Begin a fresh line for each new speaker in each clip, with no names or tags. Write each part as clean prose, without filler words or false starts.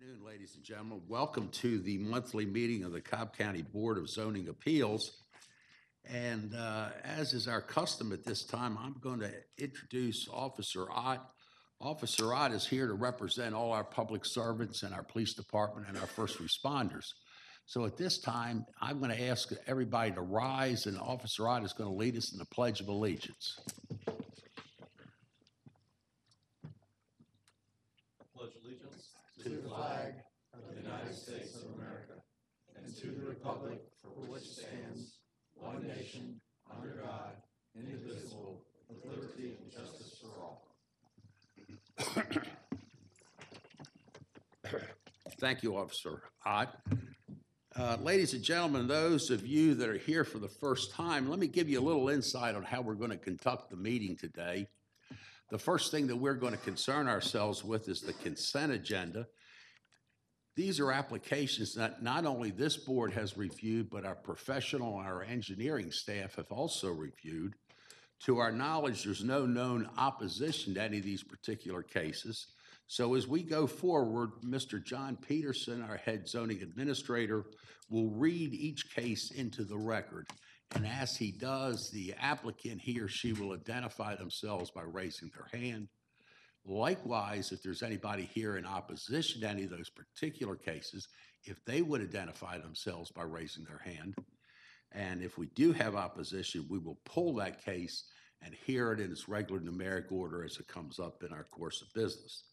Afternoon, ladies and gentlemen. Welcome to the monthly meeting of the Cobb County Board of Zoning Appeals. And as is our custom at this time, I'm going to introduce Officer Ott. Officer Ott is here to represent all our public servants and our police department and our first responders. So at this time, I'm going to ask everybody to rise, and Officer Ott is going to lead us in the Pledge of Allegiance.
Pledge allegiance to the flag of the United States of America and to the republic for which it stands, one nation, under God, indivisible, with liberty and justice for all.
Thank you, Officer Ott. Ladies and gentlemen, those of you that are here for the first time, let me give you a little insight on how we're going to conduct the meeting today. The first thing that we're going to concern ourselves with is the consent agenda. These are applications that not only this board has reviewed, but our professional and our engineering staff have also reviewed. To our knowledge, there's no known opposition to any of these particular cases. So as we go forward, Mr. John Peterson, our head zoning administrator, will read each case into the record. And as he does, the applicant, he or she, will identify themselves by raising their hand. Likewise, if there's anybody here in opposition to any of those particular cases, if they would identify themselves by raising their hand. And if we do have opposition, we will pull that case and hear it in its regular numeric order as it comes up in our course of business.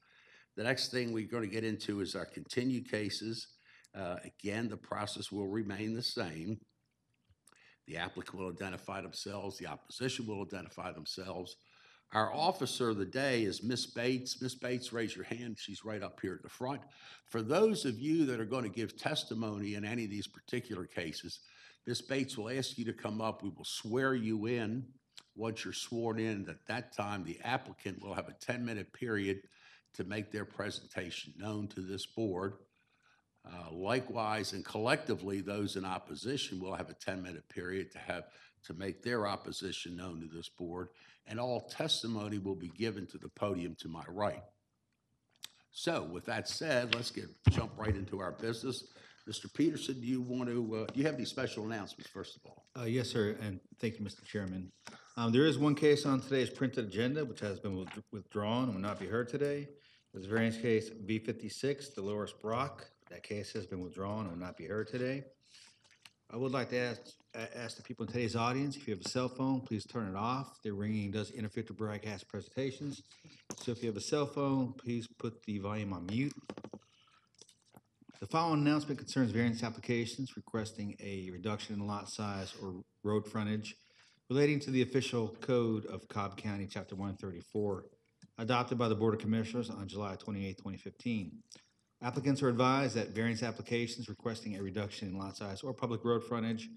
The next thing we're going to get into is our continued cases. Again, the process will remain the same. The applicant will identify themselves. The opposition will identify themselves. Our officer of the day is Ms. Bates. Ms. Bates, raise your hand. She's right up here at the front. For those of you that are going to give testimony in any of these particular cases, Ms. Bates will ask you to come up. We will swear you in. Once you're sworn in, at that time, the applicant will have a 10-minute period to make their presentation known to this board. Likewise, and collectively, those in opposition will have a 10-minute period to make their opposition known to this board, and all testimony will be given to the podium to my right. So with that said, let's jump right into our business. Mr. Peterson, do you want to, do you have any special announcements, first of all?
Yes, sir, and thank you, Mr. Chairman. There is one case on today's printed agenda which has been withdrawn and will not be heard today. This variance case B56, Dolores Brock. That case has been withdrawn and will not be heard today. I would like to ask the people in today's audience, if you have a cell phone, please turn it off. Their ringing does interfere with broadcast presentations. So if you have a cell phone, please put the volume on mute. The following announcement concerns variance applications requesting a reduction in lot size or road frontage relating to the official code of Cobb County, Chapter 134, adopted by the Board of Commissioners on July 28, 2015. Applicants are advised that variance applications requesting a reduction in lot size or public road frontage,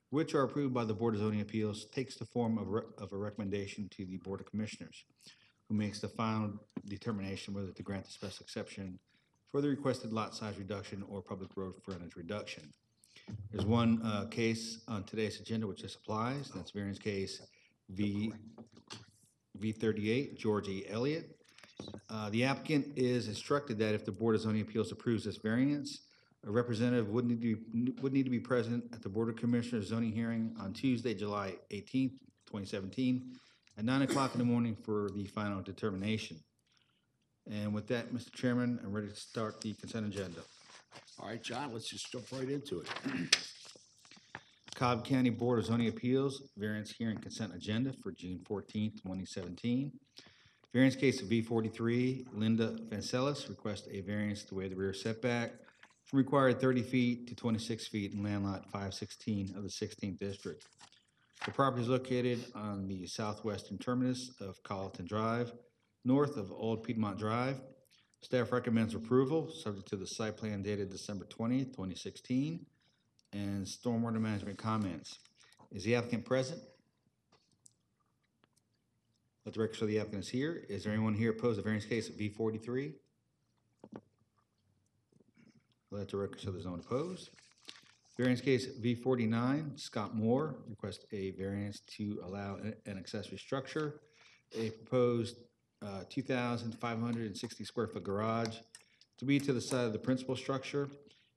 which are approved by the Board of Zoning Appeals, takes the form of a recommendation to the Board of Commissioners, who makes the final determination whether to grant the special exception for the requested lot size reduction or public road frontage reduction. There's one case on today's agenda which this applies. That's variance case V38, George E. Elliott. The applicant is instructed that if the Board of Zoning Appeals approves this variance, a representative would need to be present at the Board of Commissioners zoning hearing on Tuesday, July 18th, 2017, at 9 o'clock in the morning for the final determination. And with that, Mr. Chairman, I'm ready to start the consent agenda.
All right, John, let's just jump right into it.
Cobb County Board of Zoning Appeals, variance hearing consent agenda for June 14th, 2017. Variance case of V43, Linda Vancelis requests a variance to waive the rear setback from required 30 feet to 26 feet in land lot 516 of the 16th district. The property is located on the southwestern terminus of Colleton Drive, north of Old Piedmont Drive. Staff recommends approval, subject to the site plan dated December 20th, 2016, and stormwater management comments. Is the applicant present? Let the record show the applicant is here. Is there anyone here opposed to variance case of V43? Let the record show there's no one opposed. Variance case V49, Scott Moore requests a variance to allow an accessory structure. A proposed 2,560 square foot garage to be to the side of the principal structure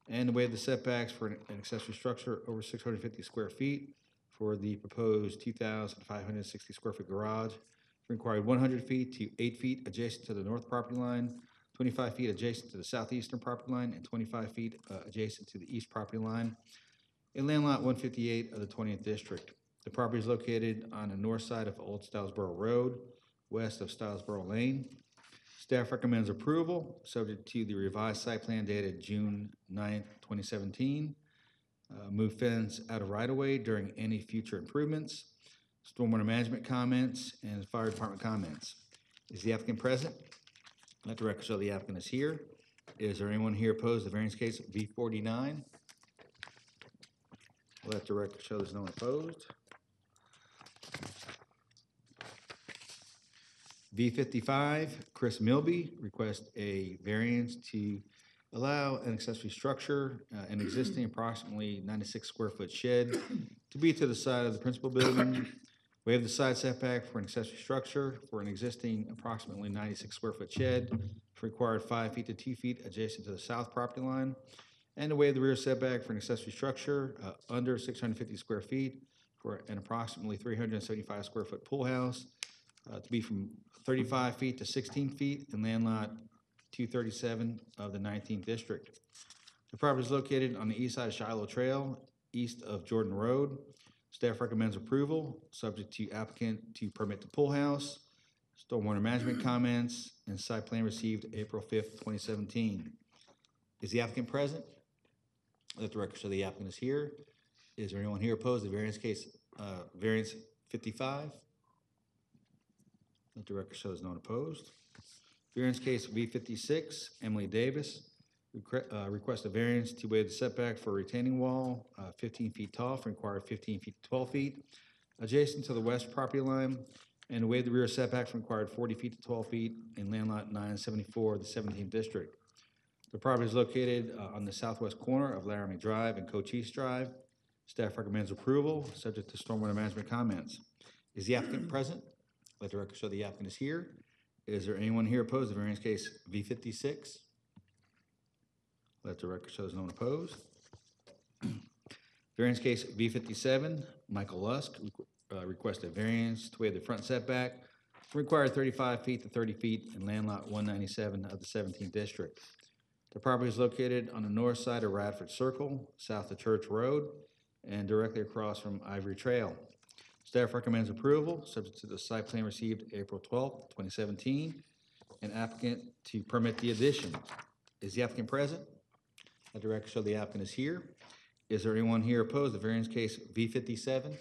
and to waive the setbacks for an accessory structure over 650 square feet for the proposed 2,560 square foot garage, required 100 feet to 8 feet adjacent to the north property line, 25 feet adjacent to the southeastern property line, and 25 feet adjacent to the east property line in land lot 158 of the 20th District. The property is located on the north side of Old Stylesboro Road, west of Stylesboro Lane. Staff recommends approval, subject to the revised site plan dated June 9th, 2017. Move fence out of right-of-way during any future improvements, stormwater management comments, and fire department comments. Is the applicant present? Let the record show the applicant is here. Is there anyone here opposed to the variance case V49? Let the record show there's no one opposed. V55, Chris Milby requests a variance to allow an accessory structure, an existing approximately 96 square foot shed to be to the side of the principal building. Waive the side setback for an accessory structure for an existing approximately 96 square foot shed, required 5 feet to 2 feet adjacent to the south property line, and to waive the rear setback for an accessory structure under 650 square feet for an approximately 375 square foot pool house to be from 35 feet to 16 feet in land lot 237 of the 19th District. The property is located on the east side of Shiloh Trail, east of Jordan Road. Staff recommends approval, subject to applicant to permit the pool house, stormwater management comments, and site plan received April 5th, 2017. Is the applicant present? Let the record show the applicant is here. Is there anyone here opposed to variance case, variance 55? Let the record show there's no one opposed. Variance case V56, Emily Davis requests a variance to waive the setback for a retaining wall 15 feet tall from required 15 feet to 12 feet adjacent to the west property line, and to waive the rear setback from required 40 feet to 12 feet in land lot 974 of the 17th District. The property is located on the southwest corner of Laramie Drive and Cochise Drive. Staff recommends approval, subject to stormwater management comments. Is the applicant present? Let the record show the applicant is here. Is there anyone here opposed to variance case V56? Let the record show there's no one opposed. Variance case V57, Michael Lusk requests a variance to waive the front setback from required 35 feet to 30 feet in land lot 197 of the 17th District. The property is located on the north side of Radford Circle, south of Church Road, and directly across from Ivory Trail. Staff recommends approval, subject to the site plan received April 12th, 2017, and applicant to permit the addition. Is the applicant present? Let the record show the applicant is here. Is there anyone here opposed to variance case V57?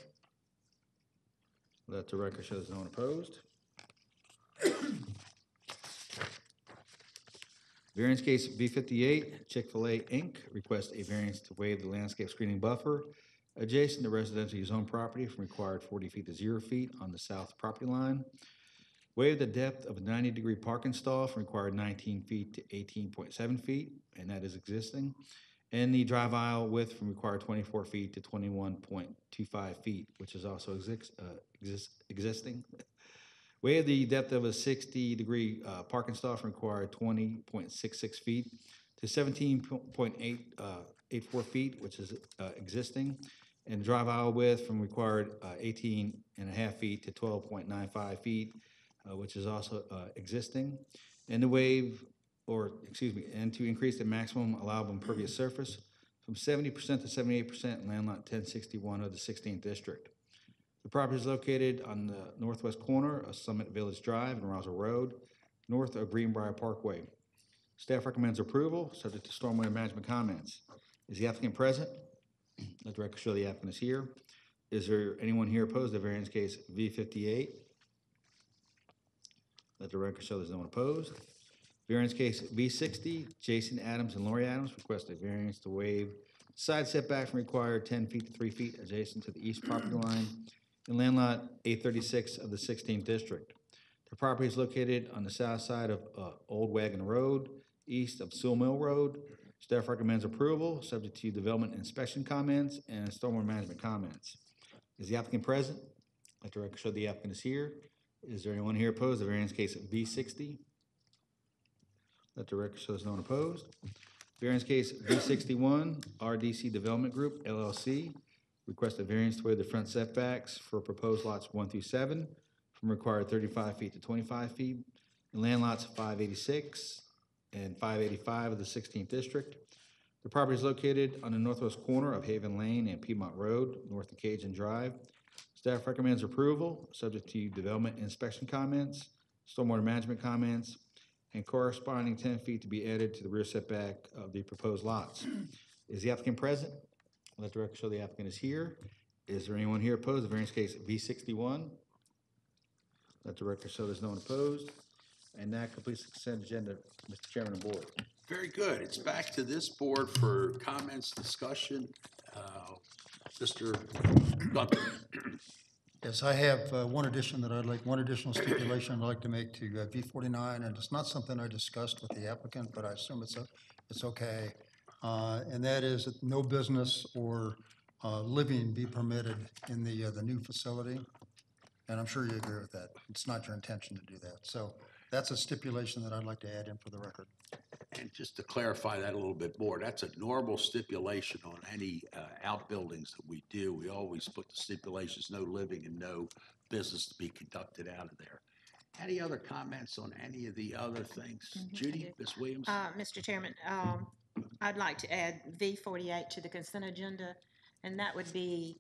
Let the record show there's no one opposed. Variance case V58, Chick-fil-A Inc. requests a variance to waive the landscape screening buffer adjacent to residential zone property from required 40 feet to 0 feet on the south property line. Waive the depth of a 90-degree parking stall from required 19 feet to 18.7 feet, and that is existing. And the drive aisle width from required 24 feet to 21.25 feet, which is also existing. Waive the depth of a 60-degree parking stall from required 20.66 feet to 17.84 feet, which is existing. And drive aisle width from required 18.5 feet to 12.95 feet, which is also existing. And to waive, and to increase the maximum allowable impervious surface from 70% to 78% in land lot 1061 of the 16th District. The property is located on the northwest corner of Summit Village Drive and Roswell Road, north of Greenbrier Parkway. Staff recommends approval, subject to stormwater management comments. Is the applicant present? Let the record show the applicant is here. Is there anyone here opposed to variance case V58? Let the record show there's no one opposed. Variance case V60, Jason Adams and Lori Adams request a variance to waive side setback from required 10 feet to 3 feet adjacent to the east property line in land lot 836 of the 16th District. The property is located on the south side of Old Wagon Road, east of Sewell Mill Road. Staff recommends approval, subject to development inspection comments and stormwater management comments. Is the applicant present? Let the record show the applicant is here. Is there anyone here opposed to variance case V60? Let the record show there's no one opposed. Variance case V61, RDC Development Group LLC. Request a variance to waive the front setbacks for proposed lots 1 through 7 from required 35 feet to 25 feet, and land lots 586 and 585 of the 16th District. The property is located on the northwest corner of Haven Lane and Piedmont Road, north of Cajun Drive. Staff recommends approval, subject to development inspection comments, stormwater management comments, and corresponding 10 feet to be added to the rear setback of the proposed lots. Is the applicant present? Let the record show the applicant is here. Is there anyone here opposed to variance case V61? Let the record show there's no one opposed. And that completes the consent agenda, Mr. Chairman and Board.
Very good. It's back to this board for comments, discussion. Mr. Gunther.
Yes, I have one additional stipulation I'd like to make to V49, and it's not something I discussed with the applicant, but I assume it's okay. And that is that no business or living be permitted in the new facility. And I'm sure you agree with that. It's not your intention to do that. So that's a stipulation that I'd like to add in for the record.
And just to clarify that a little bit more, that's a normal stipulation on any outbuildings that we do. We always put the stipulations, no living and no business to be conducted out of there. Any other comments on any of the other things? Judy, Ms. Williams?
Mr. Chairman, I'd like to add V48 to the consent agenda, and that would be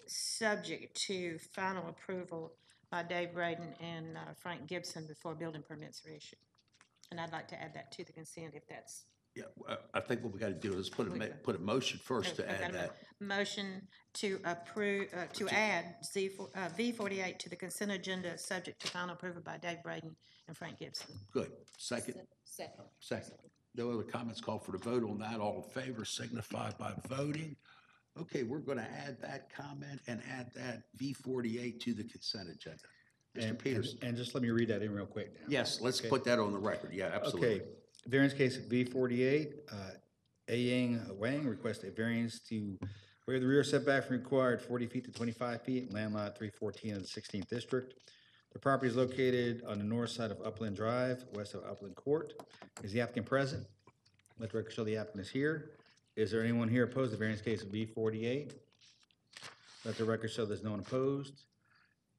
subject to final approval by Dave Braden and Frank Gibson before building permits are issued. And I'd like to add that to the consent if that's.
Yeah, I think what we got to do is put a motion first to add that.
Motion to approve, to add V48 to the consent agenda, subject to final approval by Dave Braden and Frank Gibson.
Good. Second? Second. No other comments, call for the vote on that. All in favor signify by voting. Okay, we're going to add that comment and add that V48 to the consent agenda. Mr. Peterson.
And just let me read that in real quick now.
Yes, let's put that on the record. Yeah, absolutely.
Okay, variance case V48, Yang Wang requests a variance to waive the rear setback from required 40 feet to 25 feet, land lot 314 of the 16th District. The property is located on the north side of Upland Drive, west of Upland Court. Is the applicant present? Let the record show the applicant is here. Is there anyone here opposed to variance case V48? Let the record show there's no one opposed.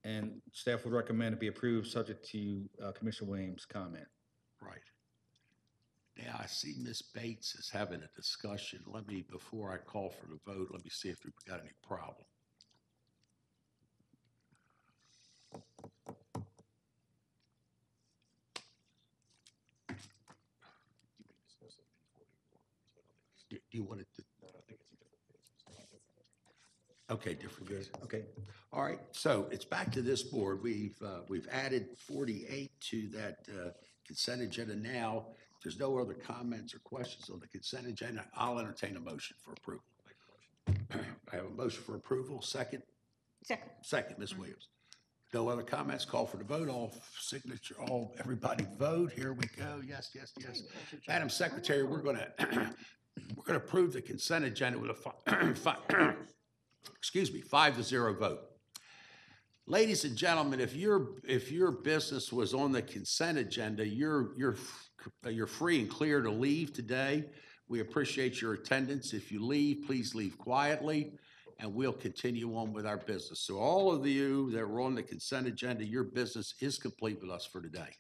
And staff would recommend it be approved, subject to Commissioner Williams' comment.
Right. Now, I see Ms. Bates is having a discussion. Before I call for the vote, let me see if we've got any problem. Do you want it to? Okay, different. Good.
Okay.
All right, so it's back to this board. We've added 48 to that consent agenda now. If there's no other comments or questions on the consent agenda, I'll entertain a motion for approval. I have a motion for approval. Second?
Second.
Second, Ms. Williams. No other comments, call for the vote. Everybody vote. Here we go. Yes, yes, yes. Madam Secretary, we're gonna approve the consent agenda with a 5-0 vote. Ladies and gentlemen, if your business was on the consent agenda, you're free and clear to leave today. We appreciate your attendance. If you leave, please leave quietly, and we'll continue on with our business. So all of you that were on the consent agenda, your business is complete with us for today.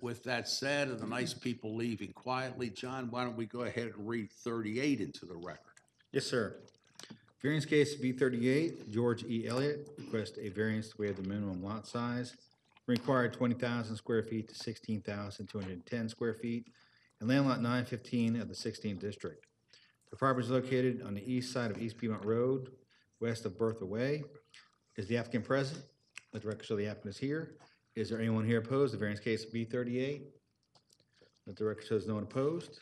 With that said, and the nice people leaving quietly, John, why don't we go ahead and read 38 into the record?
Yes, sir. Variance case V38, George E. Elliott requests a variance to waive the minimum lot size required 20,000 square feet to 16,210 square feet, and land lot 915 of the 16th District. The property is located on the east side of East Piedmont Road, west of Bertha Way. Is the applicant present? Let the record show the applicant is here. Is there anyone here opposed to variance case V38? Let the record show there's no one opposed.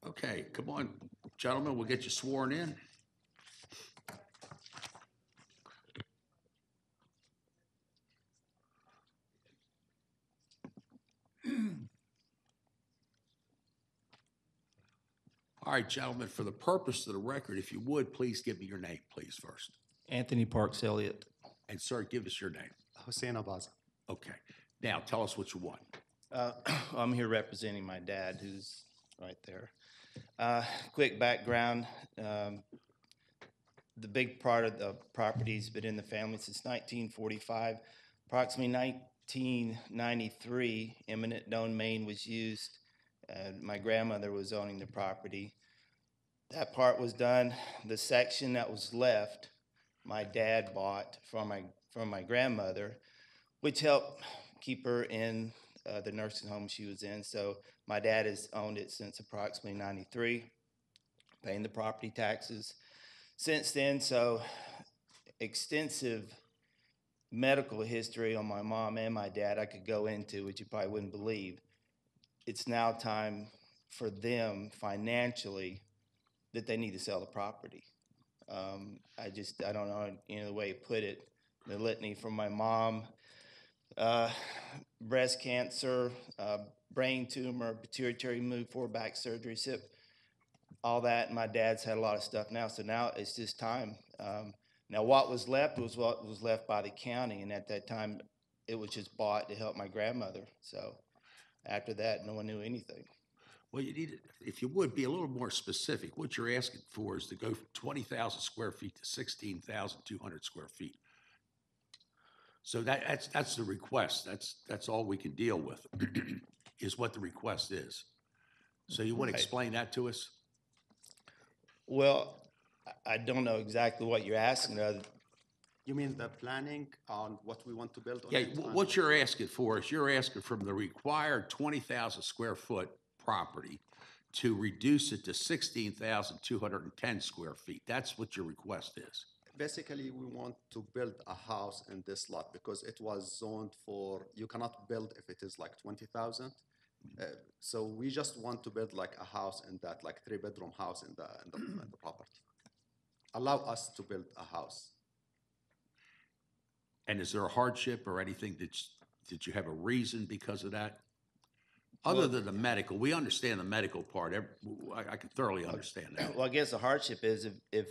Okay, come on, gentlemen, we'll get you sworn in. All right, gentlemen, for the purpose of the record, if you would, please give me your name, please, first.
Anthony Parks Elliott.
And sir, give us your name.
Hossein Abaza.
Okay. Now, tell us what you want.
I'm here representing my dad, who's right there. Quick background, the big part of the property's been in the family since 1945. Approximately 1993, eminent domain was used. My grandmother was owning the property. That part was done. The section that was left, my dad bought from my grandmother, which helped keep her in the nursing home she was in. So my dad has owned it since approximately 93, paying the property taxes since then. So extensive medical history on my mom and my dad I could go into, which you probably wouldn't believe. It's now time for them financially that they need to sell the property. I don't know any other way to put it. The litany from my mom, breast cancer, brain tumor, pituitary move, 4 back surgery, SIP, all that. And my dad's had a lot of stuff now, so now it's just time. Now what was left was what was left by the county, and at that time it was just bought to help my grandmother. So after that, no one knew anything.
Well, you need, if you would, be a little more specific. What you're asking for is to go from 20,000 square feet to 16,200 square feet. So that's the request. That's all we can deal with, is what the request is. So you want to
Right.
explain that to us?
Well, I don't know exactly what you're asking.
You mean the planning on what we want to build on
Yeah,
it?
what you're asking for is you're asking from the required 20,000 square foot property to reduce it to 16,210 square feet. That's what your request is.
Basically, we want to build a house in this lot because it was zoned for, you cannot build if it is like 20,000. So we just want to build like a house in that, like 3-bedroom house in the property. Allow us to build a house.
And is there a hardship or anything did you have a reason because of that? Other than the medical, we understand the medical part. I can thoroughly understand that.
Well, I guess the hardship is if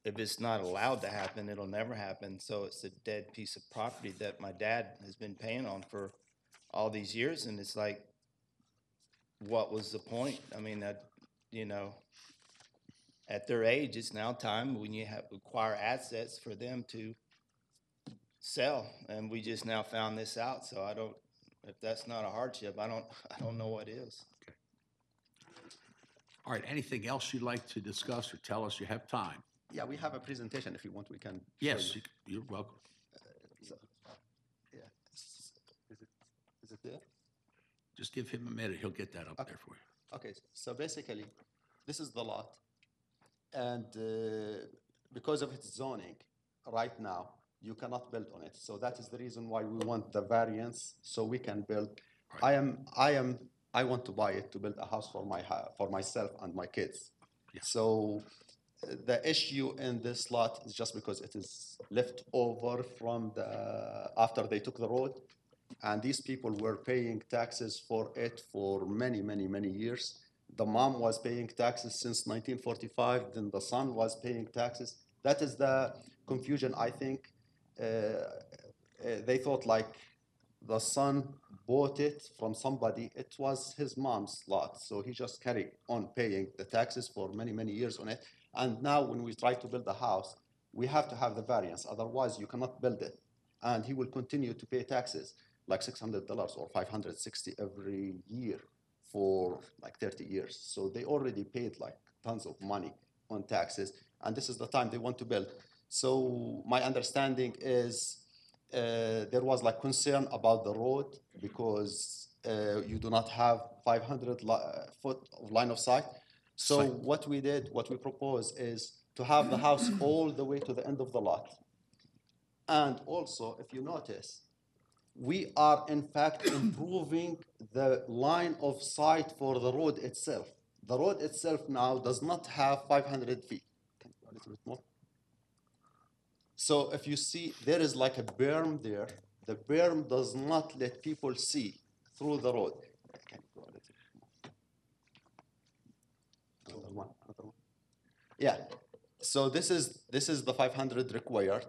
it's not allowed to happen, it'll never happen. So it's a dead piece of property that my dad has been paying on for all these years, and it's like, what was the point? I mean, at their age, it's now time when you acquire assets for them to sell, and we just now found this out. So if that's not a hardship, I don't know what is.
All right, anything else you'd like to discuss or tell us? You have time.
Yeah, we have a presentation if you want, we can. show
Yes,
you.
you're welcome.
So, yeah. Is it there?
Just give him a minute. He'll get that up there for you.
Okay, so basically, this is the lot. And because of its zoning, right now, you cannot build on it. So that is the reason why we want the variance, so we can build. I want to buy it to build a house for myself and my kids.
Yeah.
So the issue in this lot is just because it is left over from after they took the road. And these people were paying taxes for it for many, many, many years. The mom was paying taxes since 1945, then the son was paying taxes. That is the confusion, I think. They thought like the son bought it from somebody. It was his mom's lot, so he just carried on paying the taxes for many, many years on it. And now when we try to build a house, we have to have the variance, otherwise you cannot build it. And he will continue to pay taxes like $600 or $560 every year for like 30 years. So they already paid like tons of money on taxes, and this is the time they want to build. So my understanding is there was like concern about the road because you do not have 500 foot of line of sight. So what we proposed is to have the house all the way to the end of the lot. And also, if you notice, we are in fact improving the line of sight for the road itself. The road itself now does not have 500 feet. Can you go a little bit more? So if you see, there is like a berm there. The berm does not let people see through the road. Can you go a little bit more? Another one. Yeah. So this is the 500 required.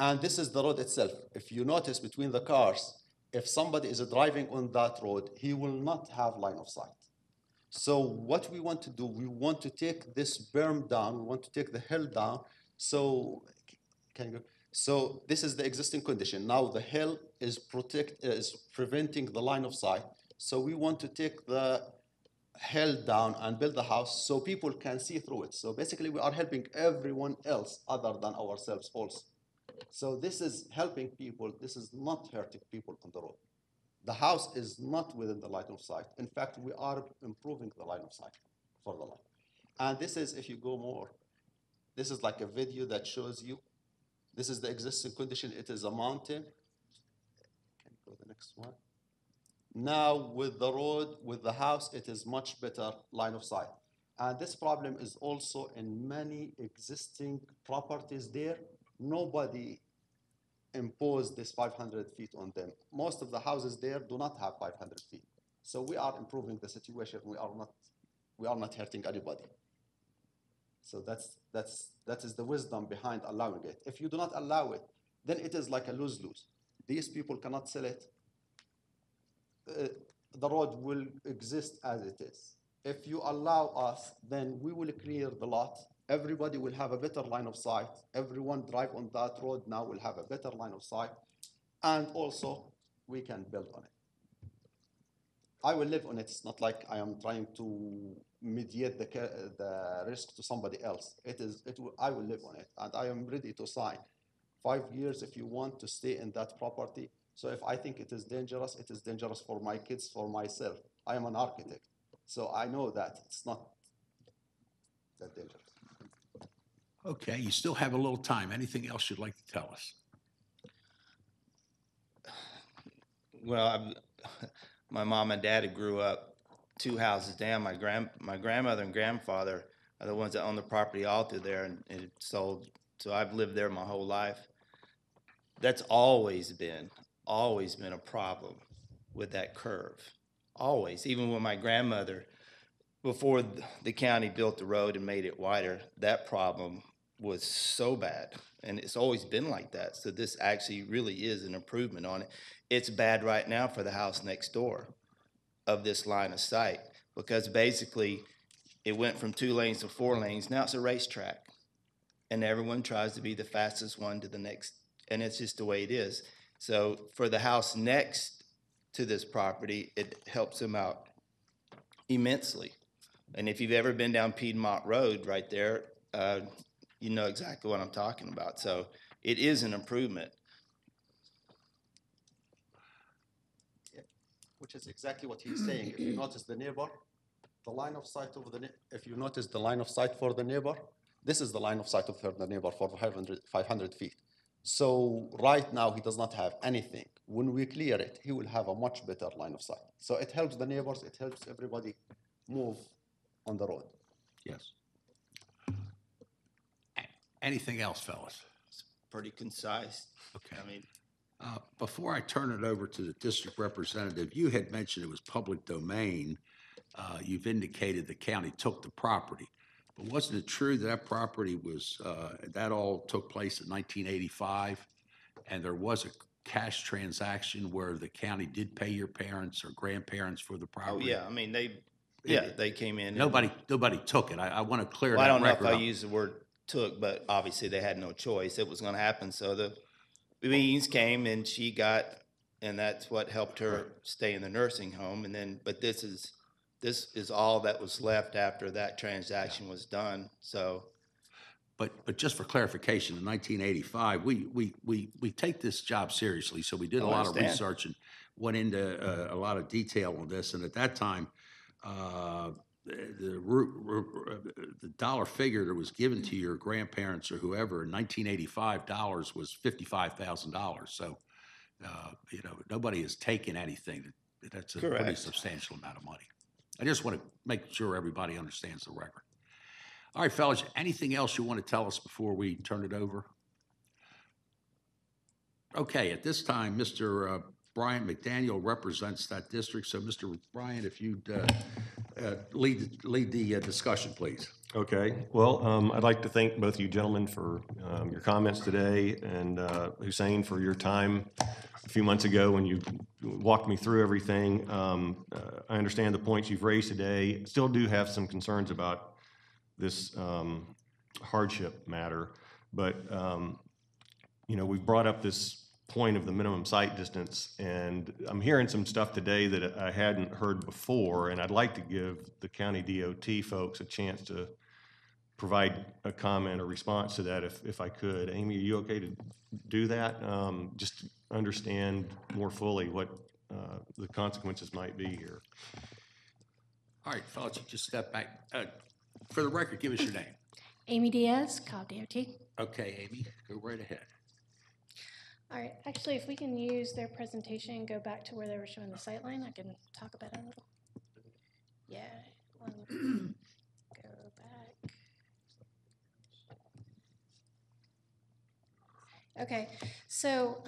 And this is the road itself. If you notice between the cars, if somebody is driving on that road, he will not have line of sight. So what we want to do, we want to take this berm down, we want to take the hill down. So, can you? So this is the existing condition. Now the hill is preventing the line of sight. So we want to take the hill down and build the house so people can see through it. So basically we are helping everyone else other than ourselves also. So this is helping people, this is not hurting people on the road. The house is not within the line of sight. In fact, we are improving the line of sight for the light. And this is, if you go more, this is like a video that shows you, this is the existing condition. It is a mountain. Can you go to the next one? Now with the road, with the house, it is much better line of sight. And this problem is also in many existing properties there. Nobody impose this 500 feet on them. Most of the houses there do not have 500 feet. So we are improving the situation. We are not hurting anybody. So that is the wisdom behind allowing it. If you do not allow it, then it is like a lose-lose. These people cannot sell it. The road will exist as it is. If you allow us, then we will clear the lot. Everybody will have a better line of sight. Everyone drive on that road now will have a better line of sight. And also, we can build on it. I will live on it. It's not like I am trying to mediate the risk to somebody else. I will live on it, and I am ready to sign 5 years if you want to stay in that property. So if I think it is dangerous for my kids, for myself. I am an architect, so I know that it's not that dangerous.
Okay, you still have a little time. Anything else you'd like to tell us?
Well, my mom and dad grew up 2 houses down. My grandmother and grandfather are the ones that own the property all through there, and it sold. So I've lived there my whole life. That's always been a problem with that curve. Always. Even when my grandmother, before the county built the road and made it wider, that problem was so bad. And it's always been like that. So this actually really is an improvement on it. It's bad right now for the house next door of this line of sight, because basically it went from 2 lanes to 4 lanes. Now it's a racetrack, and everyone tries to be the fastest one to the next, and it's just the way it is. So for the house next to this property, it helps them out immensely. And if you've ever been down Piedmont Road right there, you know exactly what I'm talking about. So it is an improvement.
Which is exactly what he's saying. If you notice the neighbor, the line of sight over if you notice the line of sight for the neighbor, this is the line of sight of the neighbor for 500 feet. So right now he does not have anything. When we clear it, he will have a much better line of sight. So it helps the neighbors, it helps everybody move on the road.
Yes. Anything else, fellas?
It's pretty concise.
Okay.
I mean,
Before I turn it over to the district representative, you had mentioned it was public domain. You've indicated the county took the property. But wasn't it true that that property was, that all took place in 1985? And there was a cash transaction where the county did pay your parents or grandparents for the
oh
property?
yeah, I mean they came in.
Nobody took it. I want to clear
Well, I
that
don't know if
record
I
up.
use the word took, but obviously they had no choice. It was going to happen. So the means came, and she got, and that's what helped her stay in the nursing home. And then, but this is all that was left after that transaction was done. So,
But just for clarification, in 1985, we take this job seriously, so we did a
I
lot of
understand.
research and went into a lot of detail on this. And at that time, the dollar figure that was given to your grandparents or whoever in 1985 dollars was $55,000. So, nobody has taken anything. That's a pretty
Correct.
substantial amount of money. I just want to make sure everybody understands the record. All right, fellas, anything else you want to tell us before we turn it over? Okay, at this time, Mr. Brian McDaniel represents that district. So, Mr. Brian, if you'd lead the discussion, please.
Okay, well, I'd like to thank both of you gentlemen for your comments today, and Hussein for your time a few months ago when you walked me through everything. I understand the points you've raised today. Still do have some concerns about this hardship matter, but you know, we've brought up this point of the minimum site distance, and I'm hearing some stuff today that I hadn't heard before, and I'd like to give the county DOT folks a chance to provide a comment or response to that if I could. Amy, are you okay to do that? Just understand more fully what the consequences might be here.
All right, fellas, you just step back. For the record, give us your name.
Amy Diaz, Cobb DOT.
Okay, Amy, go right ahead.
All right, actually, if we can use their presentation and go back to where they were showing the sight line, I can talk about it a little. Yeah, let me go back. Okay, so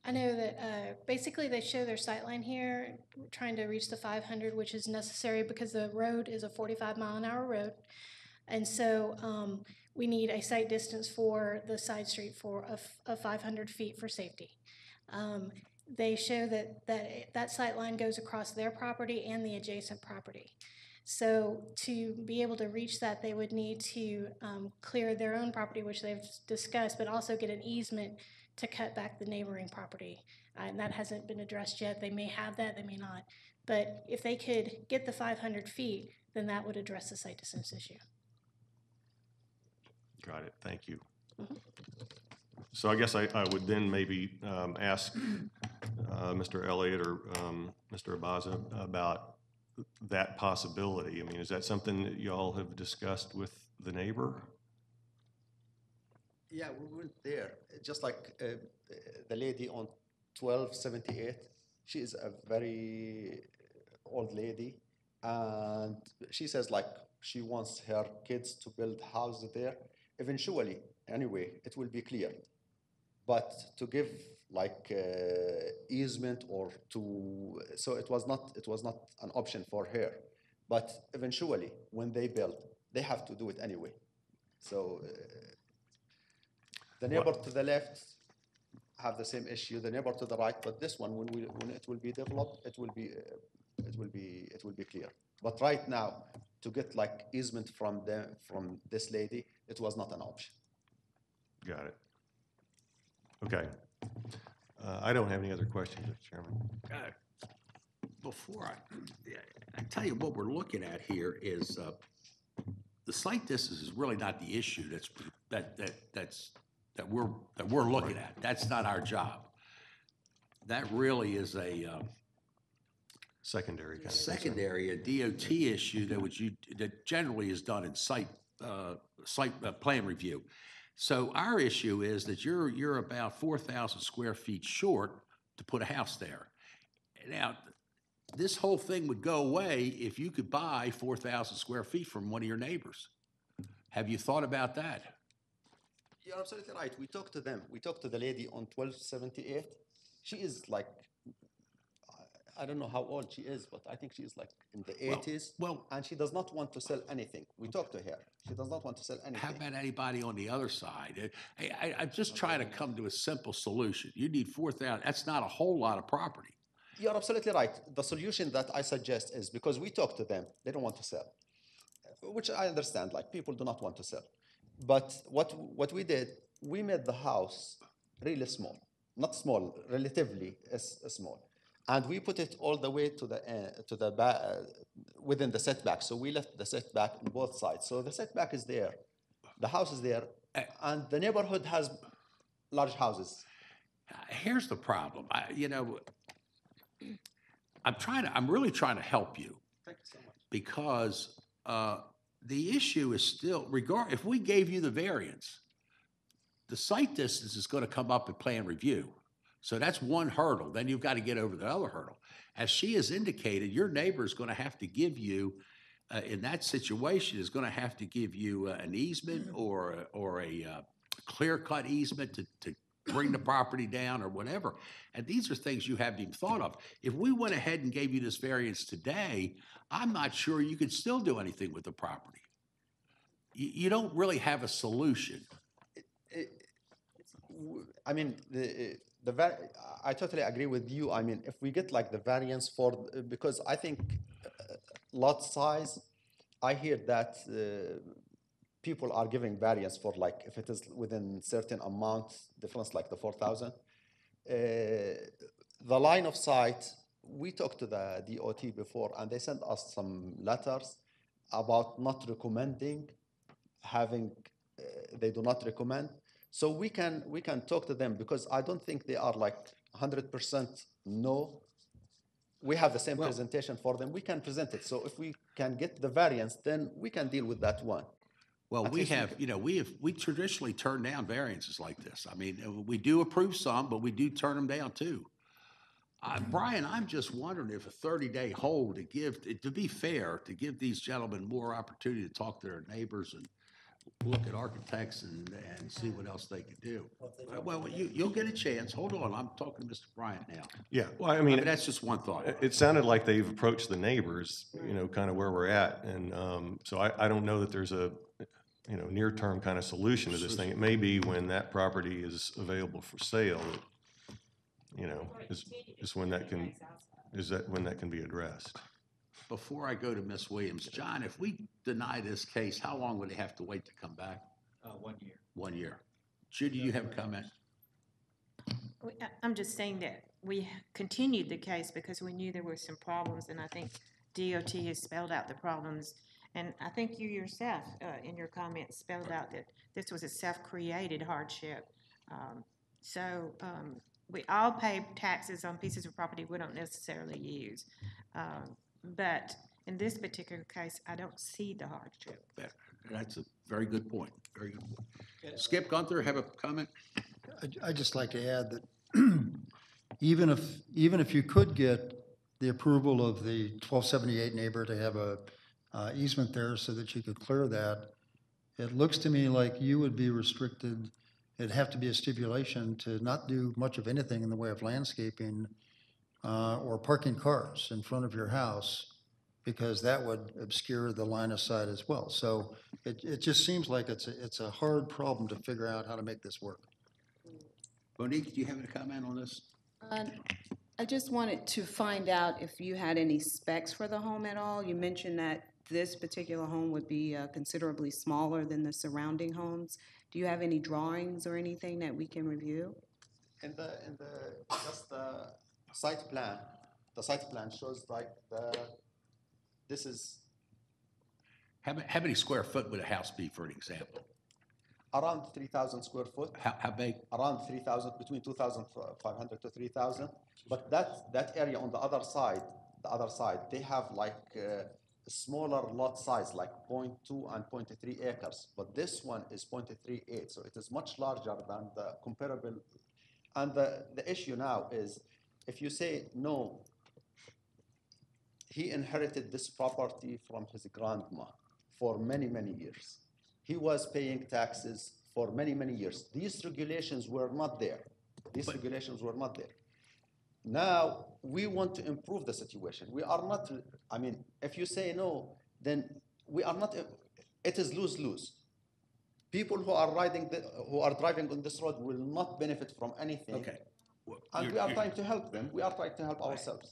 I know that basically they show their sight line here, trying to reach the 500, which is necessary because the road is a 45-mile-an-hour road. And so we need a sight distance for the side street of 500 feet for safety. They show that sight line goes across their property and the adjacent property. So to be able to reach that, they would need to clear their own property, which they've discussed, but also get an easement to cut back the neighboring property. And that hasn't been addressed yet. They may have that, they may not. But if they could get the 500 feet, then that would address the sight distance issue.
Got it, thank you. So I guess I would then maybe ask Mr. Elliott or Mr. Abaza about that possibility. I mean, is that something that y'all have discussed with the neighbor?
Yeah, we went there, just like the lady on 1278. She is a very old lady, and she says like she wants her kids to build houses there. Eventually, anyway, it will be cleared. But to give like easement or to, so it was not an option for her. But eventually, when they build, they have to do it anyway. So the neighbor to the left have the same issue. The neighbor to the right, but this one, when it will be developed, it will be clear. But right now, to get like easement from this lady, it was not an option.
Got it. Okay. I don't have any other questions, Mr. Chairman.
Before I tell you what we're looking at here is the site distance is really not the issue that we're looking at. That's not our job. That really is a
Secondary kind of concern.
secondary, a DOT issue that generally is done in site plan review. So our issue is that you're about 4,000 square feet short to put a house there. Now, this whole thing would go away if you could buy 4,000 square feet from one of your neighbors. Have you thought about that?
You're absolutely right. We talked to them. We talked to the lady on 1278. She is like, I don't know how old she is, but I think she is like in the 80s. And she does not want to sell anything. We talked to her. She does not want to sell anything.
How about anybody on the other side? I'm just trying to come to a simple solution. You need 4,000. That's not a whole lot of property.
You're absolutely right. The solution that I suggest is because we talked to them, they don't want to sell, which I understand. Like people do not want to sell. But what we did, we made the house really small, not small, relatively small. And we put it all the way to the back, within the setback. So we left the setback on both sides. So the setback is there, the house is there, and the neighborhood has large houses.
Here's the problem. I'm really trying to help you.
Thank you so much.
Because the issue is still, if we gave you the variance, the site distance is going to come up at plan review. So that's one hurdle. Then you've got to get over the other hurdle. As she has indicated, your neighbor is going to have to give you, in that situation, is going to have to give you an easement or a clear-cut easement to bring the property down or whatever. And these are things you haven't even thought of. If we went ahead and gave you this variance today, I'm not sure you could still do anything with the property. you don't really have a solution.
I mean, I totally agree with you. I mean, if we get like the variance for, because I think lot size, I hear that people are giving variance for like, if it is within certain amount, difference like the 4,000. The line of sight, we talked to the DOT before, and they sent us some letters about not recommending having, they do not recommend. So we can talk to them, because I don't think they are like 100% no. We have the same presentation for them. We can present it. So if we can get the variance, then we can deal with that one.
Well,
At
we
least we
have, we traditionally turn down variances like this. I mean, we do approve some, but we do turn them down too. Brian, I'm just wondering if a 30-day hold to be fair, to give these gentlemen more opportunity to talk to their neighbors and look at architects and see what else they could do. Well, you'll get a chance. Hold on, I'm talking to Mr. Bryant now.
Yeah, well, I
I
mean,
mean, that's just one thought.
it sounded like they've approached the neighbors, kind of where we're at. And so I don't know that there's a, near-term kind of solution to this thing. It may be when that property is available for sale, is when that can be addressed.
Before I go to Ms. Williams, John, if we deny this case, how long would they have to wait to come back?
1 year.
1 year. Judy, you have a comment?
I'm just saying that we continued the case because we knew there were some problems, and I think DOT has spelled out the problems. And I think you yourself, in your comments, spelled out that this was a self-created hardship. We all pay taxes on pieces of property we don't necessarily use. But in this particular case, I don't see the hardship.
That's a very good point. Very good point. Skip Gunther, have a comment?
I'd just like to add that even if you could get the approval of the 1278 neighbor to have a easement there so that you could clear that, it looks to me like you would be restricted. It'd have to be a stipulation to not do much of anything in the way of landscaping or parking cars in front of your house, because that would obscure the line of sight as well. So it just seems like it's a hard problem to figure out how to make this work.
Monique, do you have any comment on this?
I just wanted to find out if you had any specs for the home at all. You mentioned that this particular home would be considerably smaller than the surrounding homes. Do you have any drawings or anything that we can review?
In the just the site plan, the site plan shows like this is
How many square foot would a house be, for an example?
around 3,000 square foot.
How big?
Around 3,000, between 2,500 to 3,000. But that area on the other side, they have like a smaller lot size, like 0.2 and 0.3 acres. But this one is 0.38, so it is much larger than the comparable. And the issue now is, if you say no, he inherited this property from his grandma for many, many years. He was paying taxes for many, many years. These regulations were not there. Now, we want to improve the situation. We are not, I mean, if you say no, then we are not, it is lose-lose. People who are driving on this road will not benefit from anything.
Okay. Well,
And we are trying to help them. We are trying to help ourselves.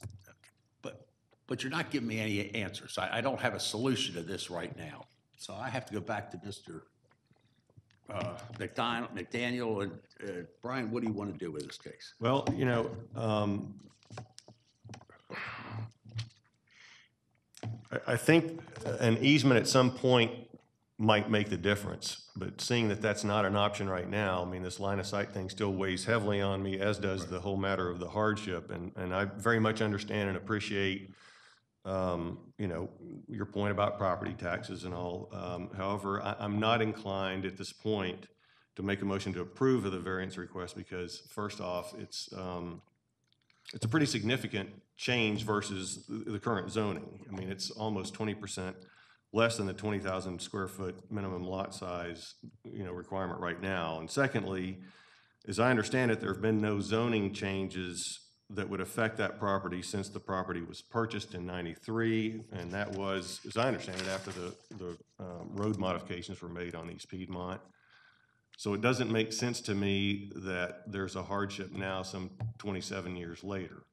But you're not giving me any answers. I don't have a solution to this right now. So I have to go back to Mr. McDaniel and Brian, what do you want to do with this case?
Well, I think an easement at some point might make the difference, but seeing that that's not an option right now, I mean, this line of sight thing still weighs heavily on me, as does the whole matter of the hardship. And I very much understand and appreciate your point about property taxes and all. However, I'm not inclined at this point to make a motion to approve of the variance request, because first off, it's a pretty significant change versus the current zoning. I mean, it's almost 20% less than the 20,000 square foot minimum lot size, requirement right now. And secondly, as I understand it, there have been no zoning changes that would affect that property since the property was purchased in '93, and that was, as I understand it, after the road modifications were made on East Piedmont. So it doesn't make sense to me that there's a hardship now some 27 years later,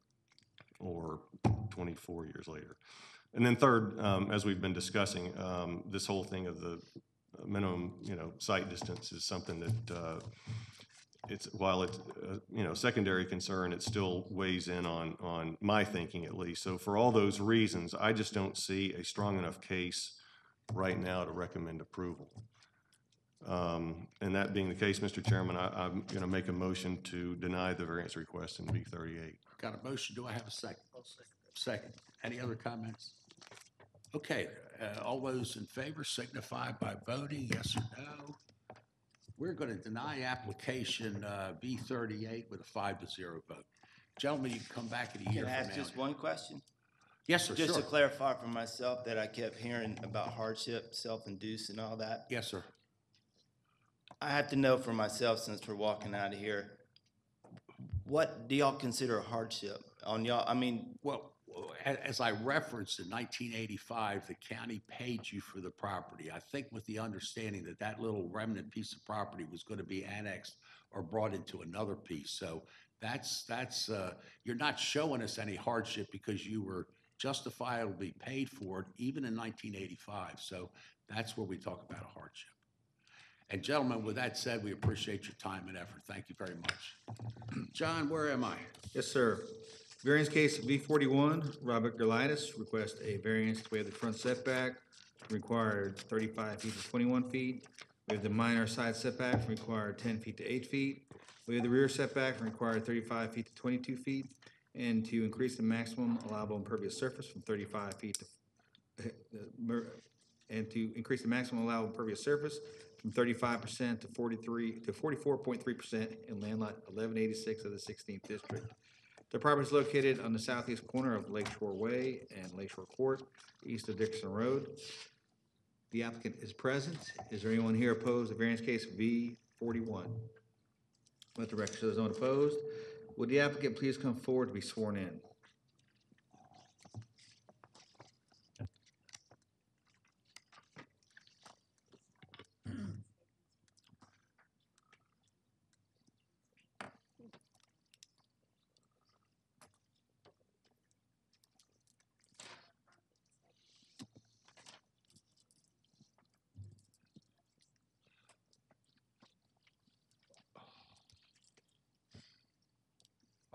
or 24 years later. And then third, as we've been discussing, this whole thing of the minimum, site distance is something that while it's, secondary concern, it still weighs in on my thinking at least. So for all those reasons, I just don't see a strong enough case right now to recommend approval. And that being the case, Mr. Chairman, I'm going to make a motion to deny the variance request in B38.
Got a motion, do I have a second? Second. Any other comments? Okay, all those in favor signify by voting yes or no. We're going to deny application B38 with a 5-0 vote. Gentlemen, you can come back in a year
Can I
from
ask
now.
just one question?
Yes, sir,
Just to
sure.
clarify for myself that I kept hearing about hardship, self-induced and all that.
Yes, sir.
I have to know for myself, since we're walking out of here, what do y'all consider a hardship on y'all? I mean,
Well, as I referenced, in 1985, the county paid you for the property. I think with the understanding that that little remnant piece of property was going to be annexed or brought into another piece. So that's you're not showing us any hardship because you were justifiably paid for it even in 1985. So that's where we talk about a hardship. And gentlemen, with that said, we appreciate your time and effort. Thank you very much. John, where am I?
Yes, sir. Variance case V41, Robert Golitis requests a variance to waive the front setback, required 35 feet to 21 feet. We have the minor side setback from required 10 feet to 8 feet. We have the rear setback from required 35 feet to 22 feet, and to increase the maximum allowable impervious surface from 35 feet to, and to increase the maximum allowable impervious surface from 35% to 44.3% in land lot 1186 of the 16th district. The property is located on the southeast corner of Lakeshore Way and Lakeshore Court, east of Dixon Road. The applicant is present. Is there anyone here opposed to variance case V41? Let the record show there's no one opposed. Would the applicant please come forward to be sworn in?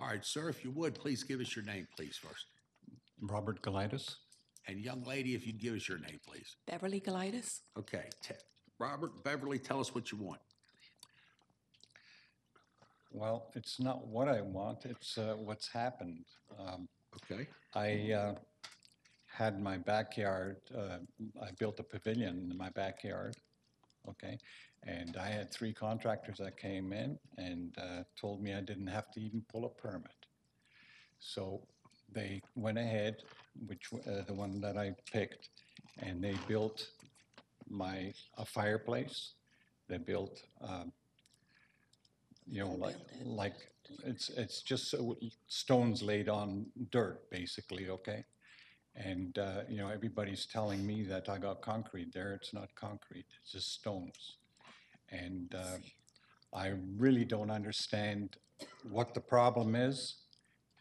All right, sir, if you would, please give us your name, please, first.
Robert Golitis.
And young lady, if you'd give us your name, please.
Beverly Golitis.
Okay, Robert, Beverly, tell us what you want.
Well, it's not what I want, it's what's happened.
Okay,
I had my backyard, I built a pavilion in my backyard, okay? And I had 3 contractors that came in and told me I didn't have to even pull a permit. So they went ahead, which the one that I picked, and they built a fireplace. They built, like it's just stones laid on dirt, basically, okay? And everybody's telling me that I got concrete there. It's not concrete. It's just stones. And I really don't understand what the problem is.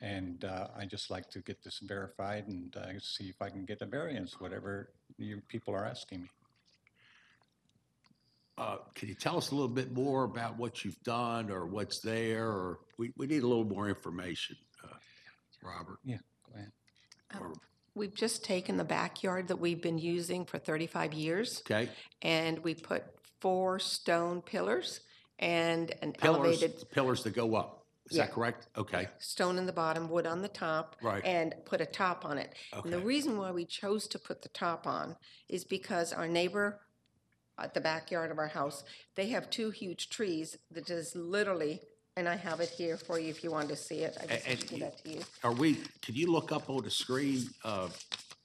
And I just like to get this verified and see if I can get a variance, whatever you people are asking me.
can you tell us a little bit more about what you've done or what's there, or we need a little more information, Robert?
Yeah, go ahead.
Or-
We've just taken the backyard that we've been using for 35 years,
Okay,
and we put 4 stone pillars and an
pillars,
elevated
pillars that go up, is
Yeah.
that correct? Okay,
stone in the bottom, wood on the top,
Right.
and put a top on it. And the
Okay.
reason why we chose to put the top on is because our neighbor at the backyard of our house, they have 2 huge trees that is literally, and I have it here for you if you want to see it. I just
And
give that to you.
can you look up on the screen,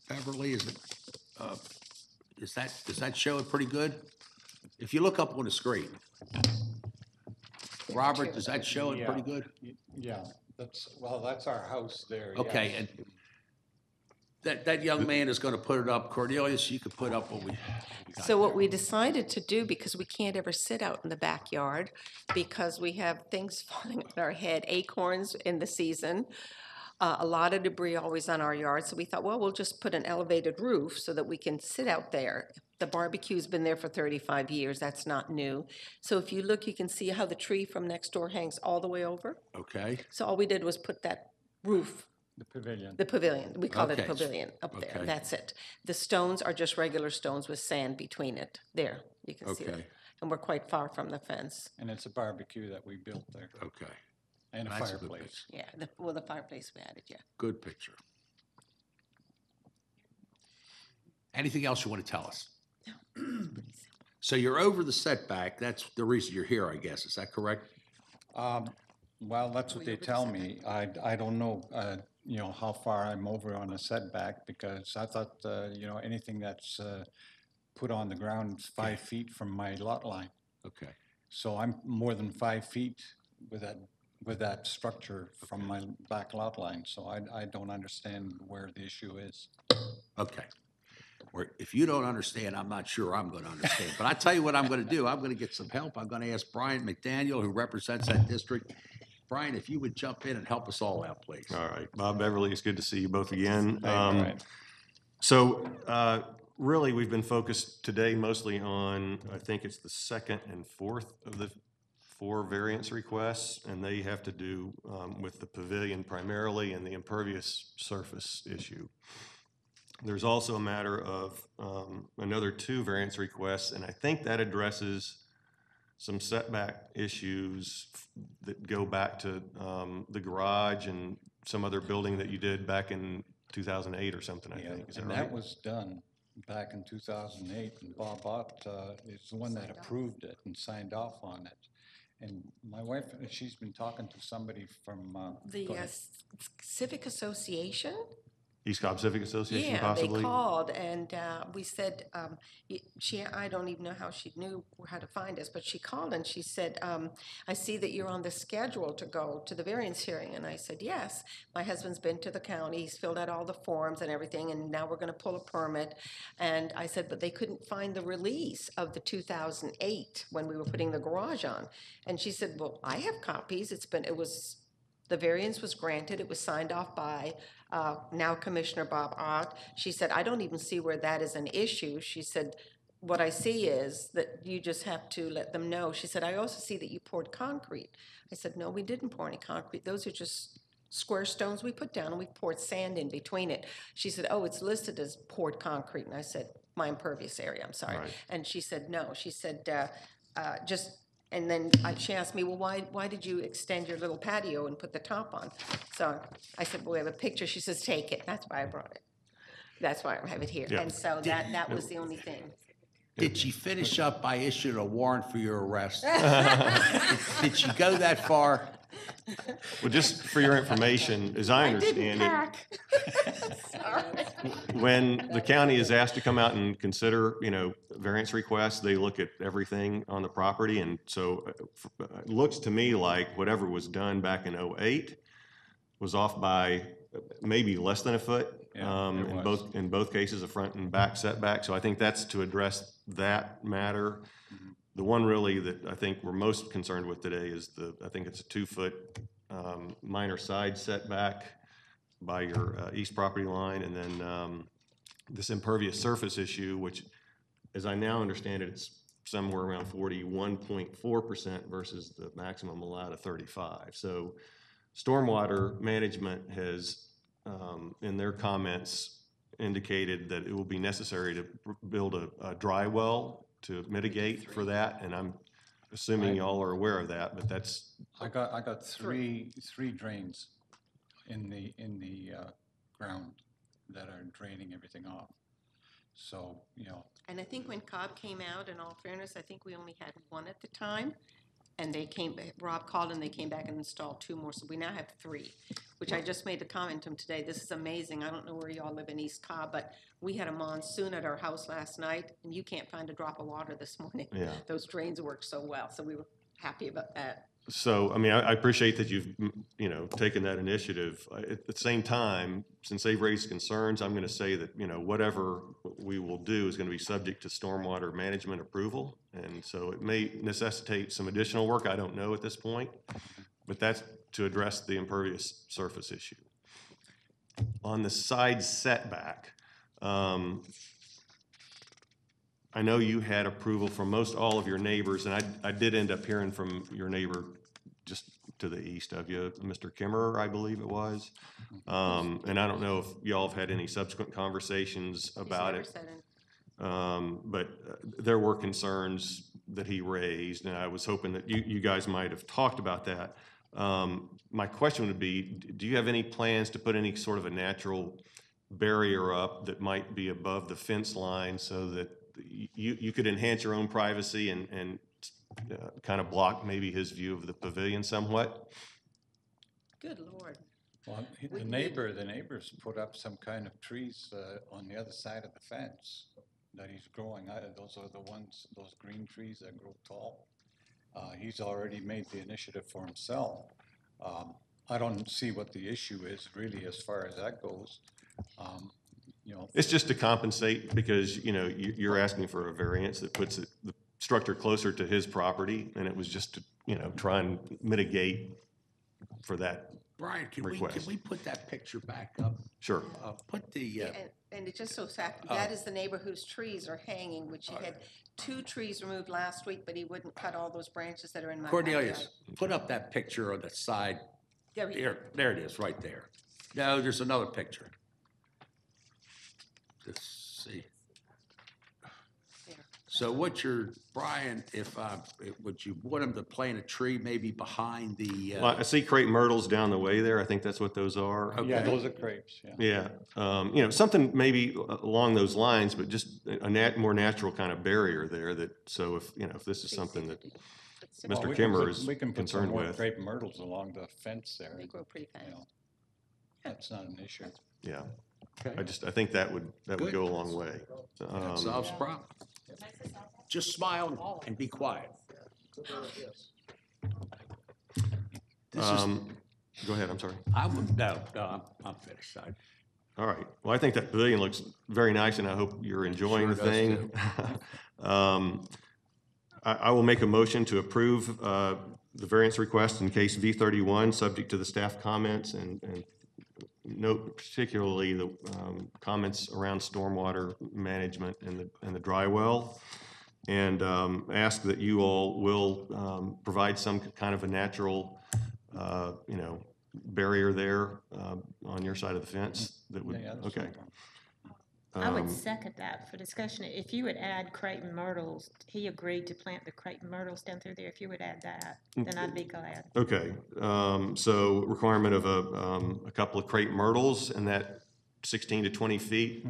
Beverly, does that show it pretty good? If you look up on the screen. Robert, does that show it pretty good?
Yeah, That's our house there,
Okay,
yes.
and that young man is gonna put it up. Cornelius, you could put up what we got
So what
there.
we decided to do, because we can't ever sit out in the backyard, because we have things falling on our head, acorns in the season, a lot of debris always on our yard, so we thought, well, we'll just put an elevated roof so that we can sit out there. The barbecue's been there for 35 years, that's not new. So if you look, you can see how the tree from next door hangs all the way over.
Okay,
So all we did was put that roof,
The pavilion.
we call it a
Okay,
pavilion up there,
okay.
that's it. The stones are just regular stones with sand between it, there, you can see it.
Okay.
And we're quite far from the fence.
And it's a barbecue that we built there,
okay.
and a
That's a good
fireplace.
Yeah, the fireplace we added, yeah.
Good picture. Anything else you want to tell us? So you're over the setback. That's the reason you're here, I guess. Is that correct?
Well, that's what they tell me. I don't know, how far I'm over on a setback, because I thought, anything that's put on the ground is 5 feet from my lot line.
Okay.
So I'm more than 5 feet with that structure from my back lot line, so I don't understand where the issue is.
Okay. Or if you don't understand, I'm not sure I'm going to understand. But I tell you what I'm going to do. I'm going to get some help. I'm going to ask Brian McDaniel, who represents that district. Brian, if you would jump in and help us all out, please.
All right, Bob Beverly, it's good to see you both again.
Right.
So really, we've been focused today mostly on, I think it's the second and fourth of the 4 variance requests, and they have to do with the pavilion primarily and the impervious surface issue. There's also a matter of another 2 variance requests, and I think that addresses some setback issues that go back to the garage and some other building that you did back in 2008 or something, I think. Is that
And
right?
that was done back in 2008, and Bob Ott is the one that approved it and signed off on it. And my wife, she's been talking to somebody from,
The
go ahead.
Civic Association?
East Cobb Civic Association,
Yeah,
possibly?
they called and we said, I don't even know how she knew how to find us, but she called and she said, I see that you're on the schedule to go to the variance hearing. And I said, yes, my husband's been to the county, he's filled out all the forms and everything, and now we're gonna pull a permit. And I said, but they couldn't find the release of the 2008 when we were putting the garage on. And she said, well, I have copies, the variance was granted, it was signed off by now Commissioner Bob Ott. She said, I don't even see where that is an issue. She said, what I see is that you just have to let them know. She said, I also see that you poured concrete. I said, no, we didn't pour any concrete. Those are just square stones we put down, and we poured sand in between it. She said, oh, it's listed as poured concrete. And I said, my impervious area, I'm sorry.
Right.
And she said, no. She said, and then she asked me, well, why did you extend your little patio and put the top on? So I said, well, we have a picture. She says, take it. That's why I brought it. That's why I have it here.
Yeah.
And so that was the only thing.
Did she finish up by issuing a warrant for your arrest? Did she go that far?
Well, just for your information, as I understand it,
Sorry.
when the county is asked to come out and consider, variance requests, they look at everything on the property. And so it looks to me like whatever was done back in '08 was off by maybe less than a foot.
Yeah, it
In
was.
both cases, a front and back setback. So I think that's to address that matter. The one really that I think we're most concerned with today is I think it's a 2-foot minor side setback by your east property line. And then this impervious surface issue, which, as I now understand it, it's somewhere around 41.4% versus the maximum allowed of 35. So stormwater management has, in their comments, indicated that it will be necessary to build a dry well to mitigate for that, and I'm assuming y'all are aware of that, but that's,
I got three drains in the ground that are draining everything off. So,
And I think when Cobb came out, in all fairness, I think we only had one at the time. And Rob called and they came back and installed 2 more, so we now have 3, which I just made the comment to him today. This is amazing. I don't know where y'all live in East Cobb, but we had a monsoon at our house last night, and you can't find a drop of water this morning.
Yeah.
Those drains work so well, so we were happy about that.
So, I mean, I appreciate that you've, you know, taken that initiative. At the same time, since they've raised concerns, I'm going to say that, you know, whatever we will do is going to be subject to stormwater management approval. And so it may necessitate some additional work. I don't know at this point, but that's to address the impervious surface issue. On the side setback, I know you had approval from most all of your neighbors, and I did end up hearing from your neighbor just to the east of you, Mr. Kimmerer, I believe it was. And I don't know if y'all have had any subsequent conversations about it. But there were concerns that he raised, and I was hoping that you guys might have talked about that. My question would be, do you have any plans to put any sort of a natural barrier up that might be above the fence line so that you could enhance your own privacy and kind of block maybe his view of the pavilion somewhat?
Good Lord.
Well, the neighbors put up some kind of trees on the other side of the fence that he's growing. Those are the ones, those green trees that grow tall. He's already made the initiative for himself. I don't see what the issue is really as far as that goes. You know,
It's just to compensate because, you know, you're asking for a variance that puts the structure closer to his property, and it was just to, you know, try and mitigate for that.
Brian, can
Request.
we put that picture back up?
Sure.
Put the,
And it just so happened, that is the neighbor whose trees are hanging, which he had 2 trees removed last week, but he wouldn't cut all those branches that are in my backyard.
Cornelius, put up that picture on the side.
There we go.
There it is, right there. No, there's another picture. Let's see.
There.
So what you're, Brian, would you want him to plant a tree maybe behind the,
Well, I see crepe myrtles down the way there. I think that's what those are.
Okay.
yeah, those are crepes, yeah.
Yeah, you know, something maybe along those lines, but just a more natural kind of barrier there that, so if, you know, if this is something that
Well,
Mr.
we can
Kimmer
put-
is
We can put some
concerned
more
with.
crepe myrtles along the fence there.
They grow pretty fast.
You know, that's not an issue.
Yeah,
okay,
I think that would
Good.
go a long way.
that solves the problem. Just smile and be quiet. This is,
Go ahead, I'm sorry.
I would, no, I'm finished.
All right. Well, I think that pavilion looks very nice, and I hope you're enjoying the
Sure does,
thing. I will make a motion to approve the variance request in case V31, subject to the staff comments, and note particularly the comments around stormwater management and the dry well, and ask that you all will provide some kind of a natural, you know, barrier there on your side of the fence that would,
Yeah, that's no
okay.
problem.
I would second that for discussion. If you would add crepe and myrtles, he agreed to plant the crepe and myrtles down through there. If you would add that, then I'd be glad.
Okay, so requirement of a couple of crepe myrtles and that 16 to 20 feet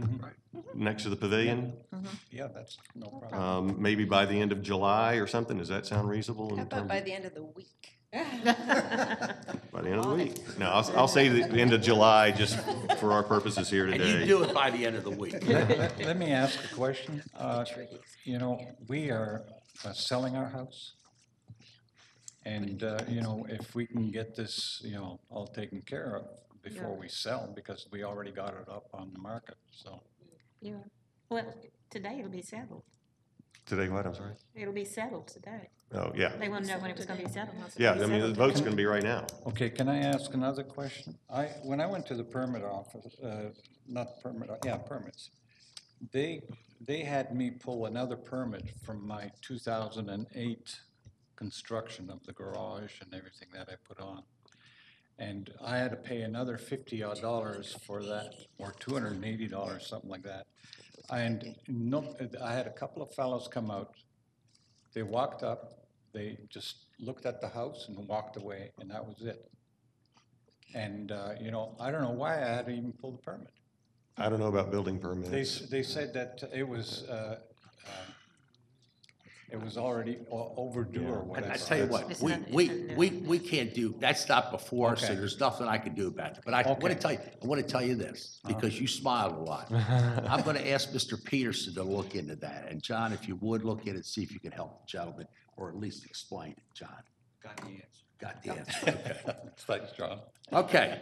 next to the pavilion,
Yeah, that's no problem.
maybe by the end of July or something. Does that sound reasonable? in
How about
terms
by
of-
the end of the week?
By the end of the week? No, I'll say the end of July, just for our purposes here
And you
today.
do it by the end of the week.
Let me ask a question. You know, we are selling our house. And, you know, if we can get this, you know, all taken care of before we sell, because we already got it up on the market, so.
Yeah. Well, today it'll be settled.
Today what, I'm sorry?
It'll be settled today.
Oh, yeah.
They want to know when it was going to be settled. It's
Yeah,
gonna
I
be
mean, the
settled
vote's
today.
gonna be right now.
Okay, can I ask another question? When I went to the permit office, not permit, yeah, permits, they had me pull another permit from my 2008 construction of the garage and everything that I put on. And I had to pay another $50 odd for that, or $280, something like that. And no, I had a couple of fellows come out. They walked up, they just looked at the house and walked away, and that was it. And, you know, I don't know why I had to even pull the permit.
I don't know about building
They,
permits.
they said that it was already overdue or
And
whatever.
I tell you what,
It's
we,
not-
we,
it's not-
we, we can't do, that's not before us, so
Okay.
there's nothing I can do about it. But I want to tell you, this, because you smiled a lot. I'm going to ask Mr. Peterson to look into that. And John, if you would, look in and see if you can help the gentleman, or at least explain it, John.
Got the answer.
Got the answer, okay.
Thanks, John.
Okay.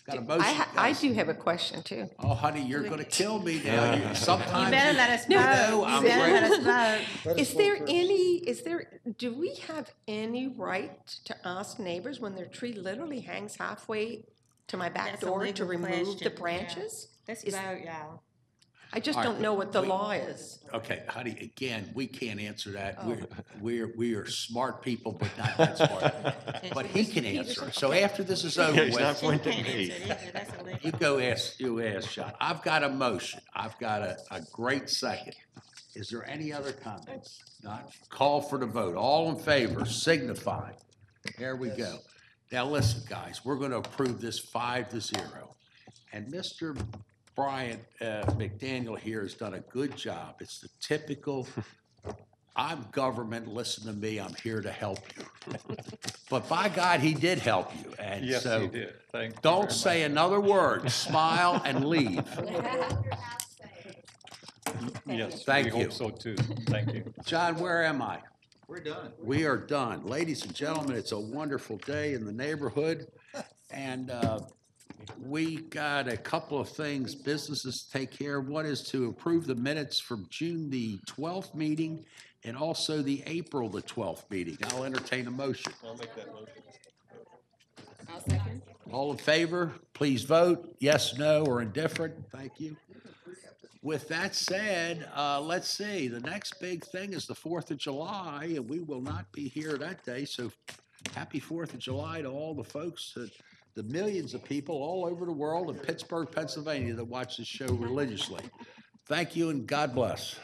Got a motion.
I do have a question too.
Oh, honey, you're gonna kill me now.
You
Sometimes.
better let us
No,
vote.
I'm
You better
afraid-
let us vote.
Do we have any right to ask neighbors when their tree literally hangs halfway to my back
That's a
door to
legal
remove
question,
the
yeah.
branches?
Let's
Is-
vote, y'all.
I just
All right,
don't know what the
we-
law is.
Okay, honey, again, we can't answer that.
Oh.
We are smart people, but not that smart. But he can answer. So after this is over
He's not
with,
You
pointing
can't
at me.
answer it either. That's illegal.
you ask Sean. I've got a motion. I've got a great second. Is there any other comments? Not? Call for the vote. All in favor, signify. There we go. Now, listen, guys, we're gonna approve this 5-0. And Mr. Brian McDaniel here has done a good job. It's the typical, I'm government, listen to me, I'm here to help you. But by God, he did help you, and
Yes,
so
he did. Thank you
don't
very
say
much.
another word, smile and leave.
Yes,
Thank
we
you.
hope so too. Thank you.
John, where am I?
We're done.
We are done. Ladies and gentlemen, it's a wonderful day in the neighborhood, and we got a couple of things, businesses to take care of. One is to approve the minutes from June the 12th meeting and also the April the 12th meeting. I'll entertain a motion.
I'll make that motion.
I'll second.
All in favor, please vote, yes, no, or indifferent. Thank you. With that said, let's see, the next big thing is the 4th of July, and we will not be here that day, so happy 4th of July to all the folks, the millions of people all over the world in Pittsburgh, Pennsylvania that watch this show religiously. Thank you and God bless.